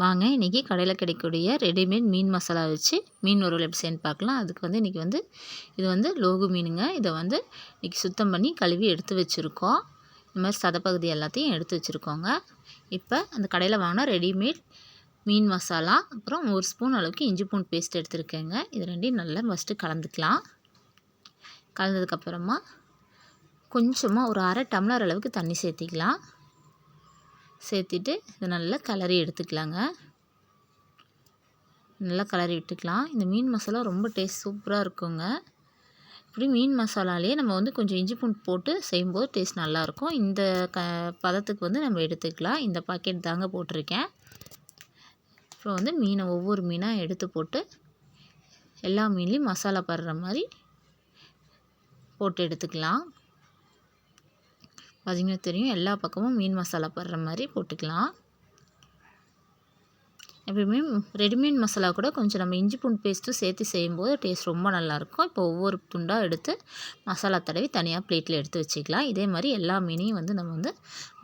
வாங்க இன்றைக்கி கடையில் கிடைக்கக்கூடிய ரெடிமேட் மீன் மசாலா வச்சு மீன் வறுவல் எப்படி செய்யணும்னு பார்க்கலாம். அதுக்கு வந்து இன்றைக்கி இது லோகு மீனுங்க. இதை இன்றைக்கி சுத்தம் பண்ணி கழுவி எடுத்து வச்சுருக்கோம். இந்த மாதிரி சதப்பகுதி எல்லாத்தையும் எடுத்து வச்சுருக்கோங்க. இப்போ அந்த கடையில் வாங்கினா ரெடிமேட் மீன் மசாலா, அப்புறம் 1 ஸ்பூன் அளவுக்கு இஞ்சி பூண்டு பேஸ்ட் எடுத்துருக்கேங்க. இது ரெண்டையும் நல்லா ஃபஸ்ட்டு கலந்துக்கலாம். கலந்ததுக்கப்புறமா கொஞ்சமாக ஒரு 1/2 டம்ளர் அளவுக்கு தண்ணி சேர்த்திக்கலாம். சேர்த்திட்டு இதை நல்லா கிளறி எடுத்துக்கலாங்க. நல்லா கிளறி விட்டுக்கலாம். இந்த மீன் மசாலா ரொம்ப டேஸ்ட் சூப்பராக இருக்குங்க. இப்படி மீன் மசாலாலேயே நம்ம கொஞ்சம் இஞ்சி பூண்டு போட்டு செய்யும்போது டேஸ்ட் நல்லாயிருக்கும். இந்த பதத்துக்கு நம்ம எடுத்துக்கலாம். இந்த பாக்கெட் தாங்க போட்டிருக்கேன். இப்போ மீனை ஒவ்வொரு மீனாக எடுத்து போட்டு எல்லா மீன்லேயும் மசாலா படுற மாதிரி போட்டு எடுத்துக்கலாம். பார்த்திங்கன்னா தெரியும், எல்லா பக்கமும் மீன் மசாலா படுற மாதிரி போட்டுக்கலாம். எப்பயுமே ரெடிமேட் மசாலா கூட கொஞ்சம் நம்ம இஞ்சி பூண்டு பேஸ்ட்டும் சேர்த்து செய்யும்போது டேஸ்ட் ரொம்ப நல்லாயிருக்கும். இப்போ ஒவ்வொரு துண்டாக எடுத்து மசாலா தடவி தனியாக பிளேட்டில் எடுத்து வச்சுக்கலாம். இதே மாதிரி எல்லா மீனையும் நம்ம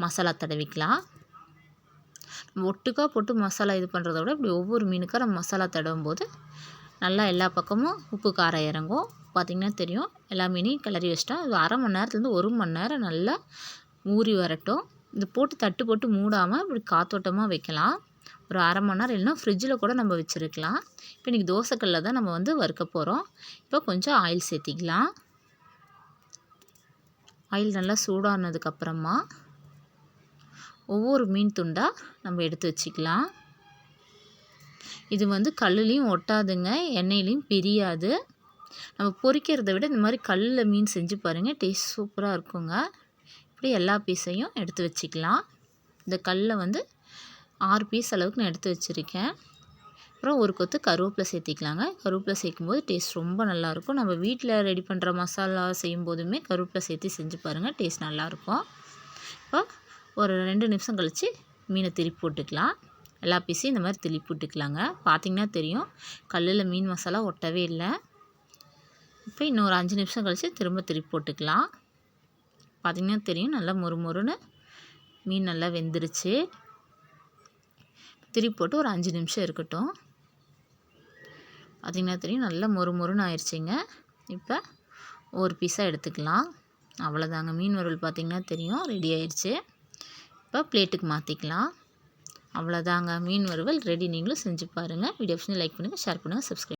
மசாலா தடவிக்கலாம். ஒட்டுக்காக போட்டு மசாலா இது பண்ணுறத விட இப்படி ஒவ்வொரு மீனுக்காக நம்ம மசாலா தடவும் போது நல்லா எல்லா பக்கமும் உப்பு காரம் இறங்கும். பார்த்திங்கன்னா தெரியும், எல்லா மீனையும் கிளறி வச்சிட்டோம். இது 1/2 மணி நேரத்துலேருந்து 1 மணி நேரம் நல்லா ஊறி வரட்டும். இது போட்டு தட்டு போட்டு மூடாமல் இப்படி காத்தோட்டமாக வைக்கலாம். ஒரு 1/2 மணி நேரம் இல்லைன்னா ஃப்ரிட்ஜில் கூட நம்ம வச்சுருக்கலாம். இப்போ இன்றைக்கி தோசைக்கல்லில் தான் நம்ம வறுக்க போகிறோம். இப்போ கொஞ்சம் ஆயில் சேர்த்திக்கலாம். ஆயில் நல்லா சூடானதுக்கப்புறமா ஒவ்வொரு மீன் துண்டாக நம்ம எடுத்து வச்சுக்கலாம். இது கல்லுலேயும் ஒட்டாதுங்க, எண்ணெயிலையும் பிரியாது. நம்ம பொரிக்கிறத விட இந்த மாதிரி கல்லில் மீன் செஞ்சு பாருங்கள், டேஸ்ட் சூப்பராக இருக்குங்க. இப்படி எல்லா பீஸையும் எடுத்து வச்சுக்கலாம். இந்த கல்லில் 6 பீஸ் அளவுக்கு நான் எடுத்து வச்சுருக்கேன். அப்புறம் ஒரு கொத்து கருவேப்பிலை சேர்த்திக்கலாங்க. கருவேப்பிலை சேர்க்கும்போது டேஸ்ட் ரொம்ப நல்லாயிருக்கும். நம்ம வீட்டில் ரெடி பண்ணுற மசாலா செய்யும் போதுமே கருவேப்பிலை சேர்த்து செஞ்சு பாருங்கள், டேஸ்ட் நல்லாயிருக்கும். இப்போ ஒரு 2 நிமிஷம் கழித்து மீனை திருப்பி போட்டுக்கலாம். எல்லா பீஸையும் இந்த மாதிரி திருப்பி போட்டுக்கலாங்க. பார்த்திங்கன்னா தெரியும், கல்லில் மீன் மசாலா ஒட்டவே இல்லை. இப்போ இன்னும் ஒரு 5 நிமிஷம் கழித்து திரும்ப திருப்பி போட்டுக்கலாம். பார்த்திங்கன்னா தெரியும், நல்லா மொறுமொறுன்னு மீன் நல்லா வெந்துருச்சு. திருப்பி போட்டு ஒரு 5 நிமிஷம் இருக்கட்டும். பார்த்திங்கன்னா தெரியும், நல்லா மொறுமொறுன்னு ஆயிடுச்சிங்க. இப்போ ஒரு பீஸாக எடுத்துக்கலாம். அவ்வளோதாங்க, மீன் வறுவல் பார்த்திங்கன்னா தெரியும், ரெடி ஆயிடுச்சு. இப்போ பிளேட்டுக்கு மாற்றிக்கலாம். அவ்வளோதாங்க, மீன் வறுவல் ரெடி. நீங்களும் செஞ்சு பாருங்கள். வீடியோ லைக் பண்ணுங்கள், ஷேர் பண்ணுங்கள், சப்ஸ்கிரைப்